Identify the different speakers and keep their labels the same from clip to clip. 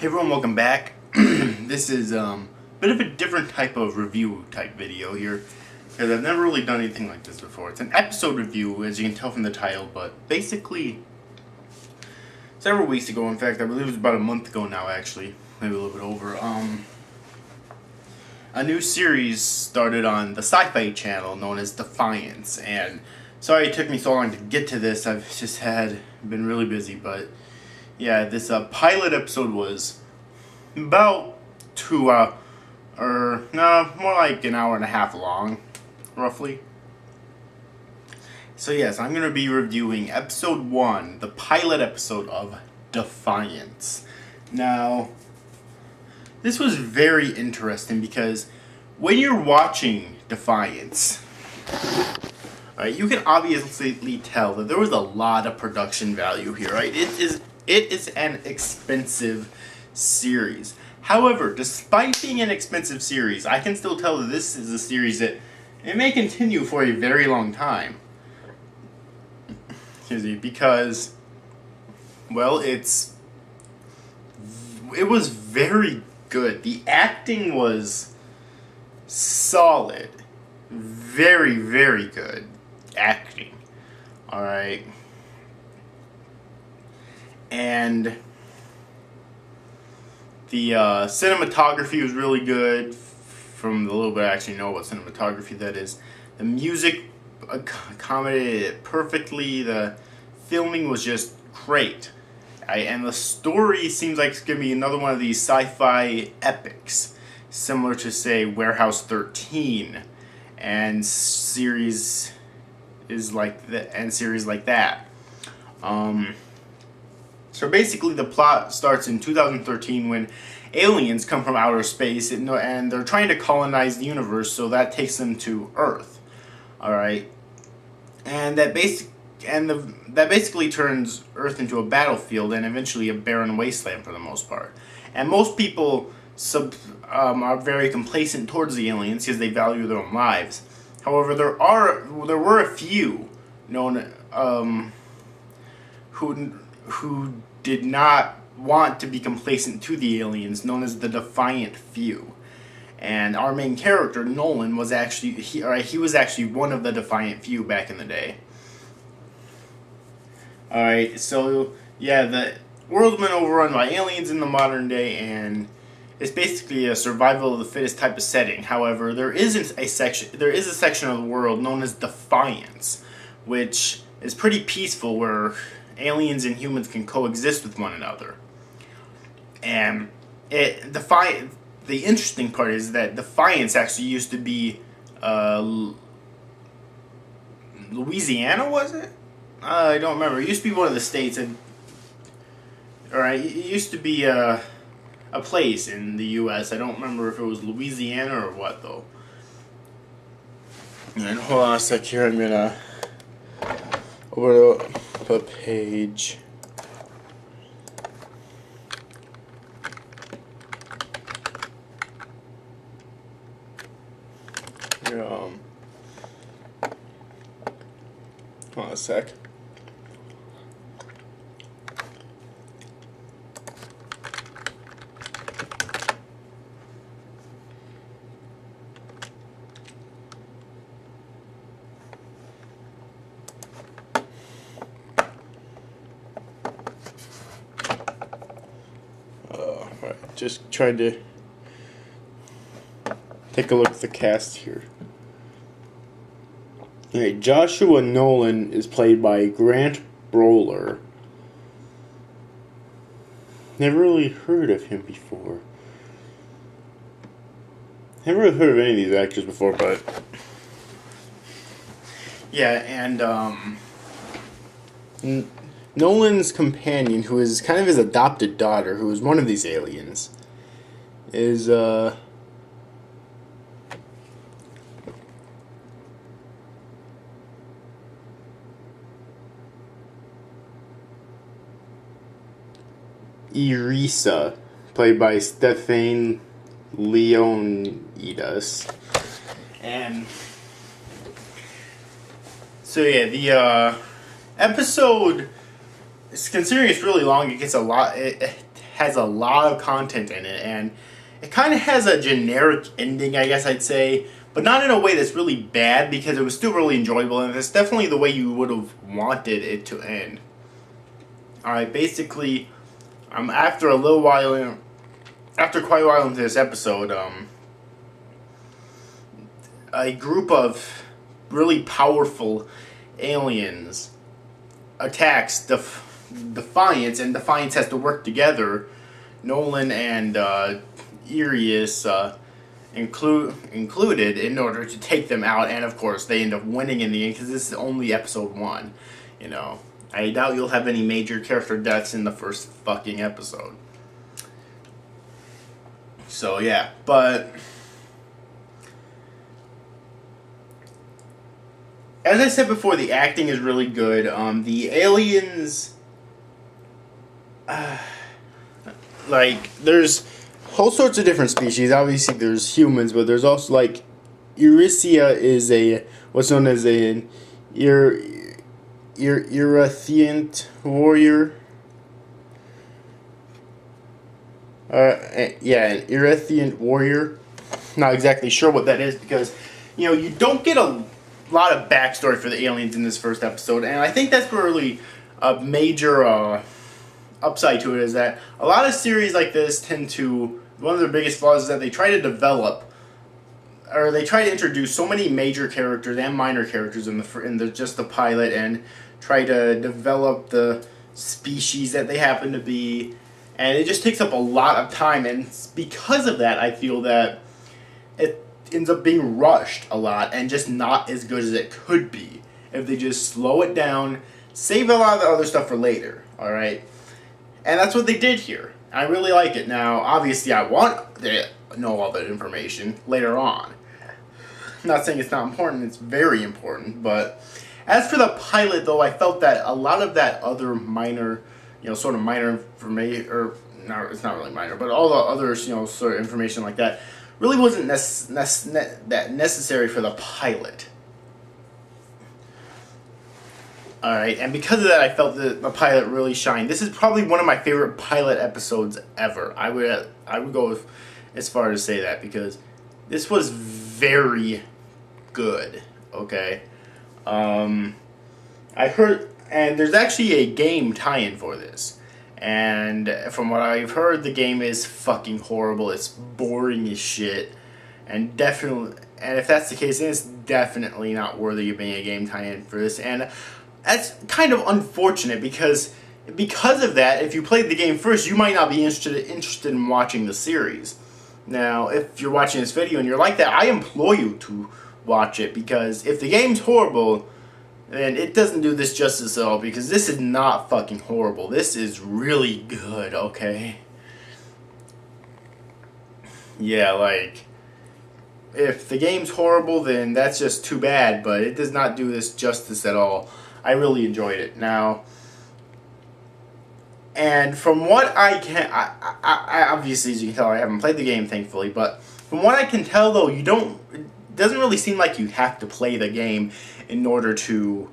Speaker 1: Hey everyone, welcome back. This is a bit of a different type of review type video here, because I've never really done anything like this before. It's an episode review, as you can tell from the title, but basically several weeks ago, in fact I believe it was about a month ago now actually, maybe a little bit over, a new series started on the Sci-Fi channel known as Defiance, and sorry it took me so long to get to this. I've just been really busy, but yeah, this pilot episode was about more like an hour and a half long, roughly. So yes, I'm going to be reviewing episode 1, the pilot episode of Defiance. Now, this was very interesting because when you're watching Defiance, right, you can obviously tell that there was a lot of production value here, right? It is an expensive series. However, despite being an expensive series, I can still tell that this is a series that it may continue for a very long time. Excuse me, because, well, it was very good. The acting was solid. Very, very good acting. Alright. And the cinematography was really good. From the little bit I actually know about cinematography, that is. The music accommodated it perfectly. The filming was just great. And the story seems like it's going to be another one of these sci-fi epics, similar to, say, Warehouse 13 and series like that. So basically the plot starts in 2013 when aliens come from outer space and they're trying to colonize the universe, so that takes them to Earth. Alright? And that basically turns Earth into a battlefield and eventually a barren wasteland for the most part. And most people are very complacent towards the aliens because they value their own lives. However, there were a few known who did not want to be complacent to the aliens, known as the Defiant Few. And our main character, Nolan, was actually he was actually one of the Defiant Few back in the day. Alright, so yeah, the world's been overrun by aliens in the modern day, and it's basically a survival of the fittest type of setting. However, there is a section of the world known as Defiance, which is pretty peaceful, where aliens and humans can coexist with one another. And the interesting part is that Defiance actually used to be Louisiana, was it? I don't remember. It used to be one of the states. Alright, it used to be a place in the U.S. I don't remember if it was Louisiana or what, though. And hold on a sec here. I'm gonna open up a page. Hold on a sec. Just trying to take a look at the cast here. Okay, Joshua Nolan is played by Grant Broler. Never really heard of him before. Never really heard of any of these actors before, but yeah, and Nolan's companion, who is kind of his adopted daughter, who is one of these aliens, is Irisa, played by Stefan Leonidas. And so yeah, the episode considering it's really long, it gets a lot. It has a lot of content in it, and it kind of has a generic ending, I guess I'd say, but not in a way that's really bad, because it was still really enjoyable, and it's definitely the way you would have wanted it to end. Alright, basically, after a little while, after quite a while into this episode, a group of really powerful aliens attacks Defiance, and Defiance has to work together. Nolan and Irius included, in order to take them out, and of course they end up winning in the end, because this is only episode 1. You know, I doubt you'll have any major character deaths in the first fucking episode. So yeah, but as I said before, the acting is really good. The aliens, like, there's whole sorts of different species. Obviously, there's humans, but there's also, like, Eurycia is what's known as an Erythient warrior. Yeah, an Erythient warrior. Not exactly sure what that is, because, you know, you don't get a lot of backstory for the aliens in this first episode, and I think that's really a major upside to it, is that a lot of series like this tend to, one of their biggest flaws is that they try to develop, or they try to introduce so many major characters and minor characters in just the pilot, and try to develop the species that they happen to be, and it just takes up a lot of time, and because of that, I feel that it ends up being rushed a lot and just not as good as it could be if they just slow it down, save a lot of the other stuff for later. Alright, and that's what they did here. I really like it. Now, obviously, I want to know all that information later on. I'm not saying it's not important, it's very important, but as for the pilot, though, I felt that a lot of that other minor, you know, sort of minor information, or no, it's not really minor, but all the other, you know, sort of information like that really wasn't that necessary for the pilot. Alright, and because of that, I felt that the pilot really shined. This is probably one of my favorite pilot episodes ever. I would go as far as say that, because this was very good, okay? I heard, and there's actually a game tie-in for this. And from what I've heard, the game is fucking horrible. It's boring as shit. And definitely, and if that's the case, then it's definitely not worthy of being a game tie-in for this. And that's kind of unfortunate, because of that, if you played the game first, you might not be interested in watching the series. Now, if you're watching this video and you're like that, I implore you to watch it, because if the game's horrible, then it doesn't do this justice at all, because this is not fucking horrible. This is really good, okay? Yeah, like, if the game's horrible, then that's just too bad, but it does not do this justice at all. I really enjoyed it. Now, and from what I can, I obviously, as you can tell, I haven't played the game, thankfully, but from what I can tell, though, it doesn't really seem like you have to play the game in order to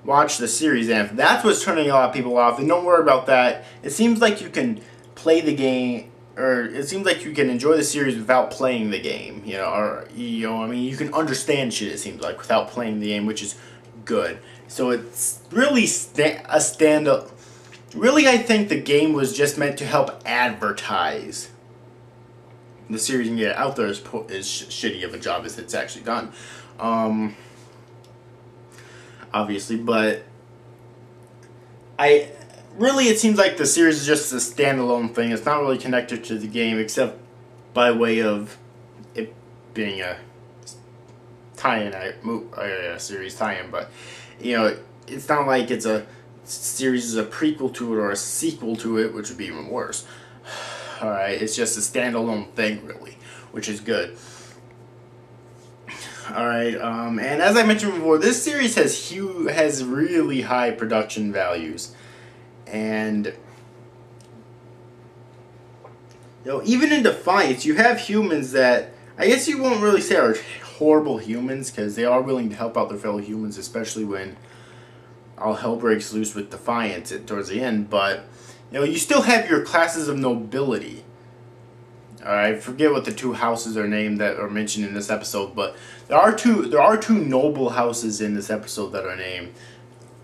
Speaker 1: watch the series. And if that's what's turning a lot of people off, then don't worry about that. It seems like you can play the game, or it seems like you can enjoy the series without playing the game, you know, or, you know, I mean, you can understand shit, it seems like, without playing the game, which is good. So it's really a stand-up. Really, I think the game was just meant to help advertise the series and get it out there as shitty of a job as it's actually done. Obviously, but it seems like the series is just a standalone thing. It's not really connected to the game, except by way of it being a tie-in, a series tie-in, but, you know, it's not like it's a series is a prequel to it or a sequel to it, which would be even worse. Alright, it's just a standalone thing, really, which is good. Alright, and as I mentioned before, this series has really high production values. And, you know, even in Defiance, you have humans that, I guess you won't really say are horrible humans, because they are willing to help out their fellow humans, especially when all hell breaks loose with Defiance towards the end, but you still have your classes of nobility. I forget what the two houses are named that are mentioned in this episode, but there are two noble houses in this episode that are named,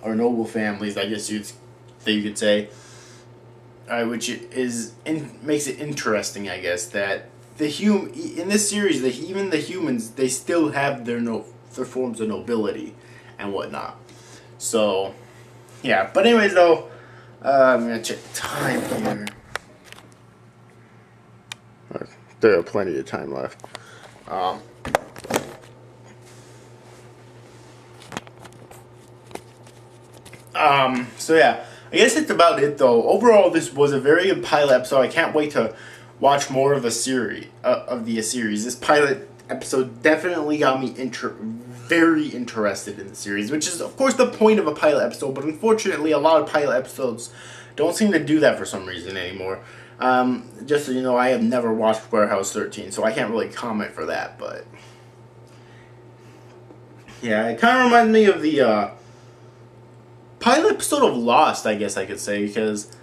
Speaker 1: or noble families, I guess you could say. Which makes it interesting, I guess, that in this series, even the humans, they still have their forms of nobility and whatnot. So, yeah. But anyways, though, I'm gonna check the time here. There are plenty of time left. So yeah, I guess that's about it though. Overall, this was a very good pilot episode. I can't wait to watch more of the series. This pilot episode definitely got me very interested in the series, which is of course the point of a pilot episode. But unfortunately, a lot of pilot episodes don't seem to do that for some reason anymore. Just so you know, I have never watched Warehouse 13, so I can't really comment for that. But yeah, it kind of reminds me of the pilot episode of Lost, I guess I could say, because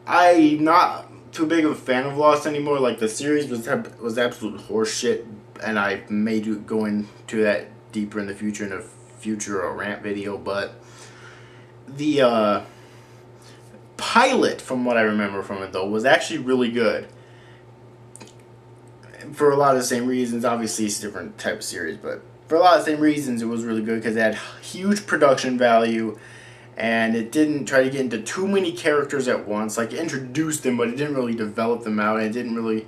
Speaker 1: I'm not too big of a fan of Lost anymore. Like, the series was absolute horseshit, and I may go into that deeper in the future rant video, but the pilot, from what I remember from it though, was actually really good. For a lot of the same reasons. Obviously it's a different type of series, but for a lot of the same reasons it was really good, because it had huge production value, and it didn't try to get into too many characters at once. Like, it introduced them, but it didn't really develop them out, and it didn't really,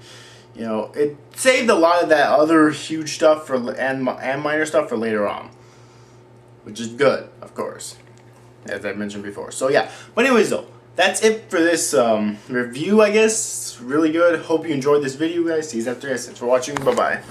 Speaker 1: it saved a lot of that other huge stuff and minor stuff for later on, which is good, of course, as I mentioned before. So yeah, but anyways though, that's it for this review, I guess. Really good. Hope you enjoyed this video, guys. See you after this. Thanks for watching. Bye-bye.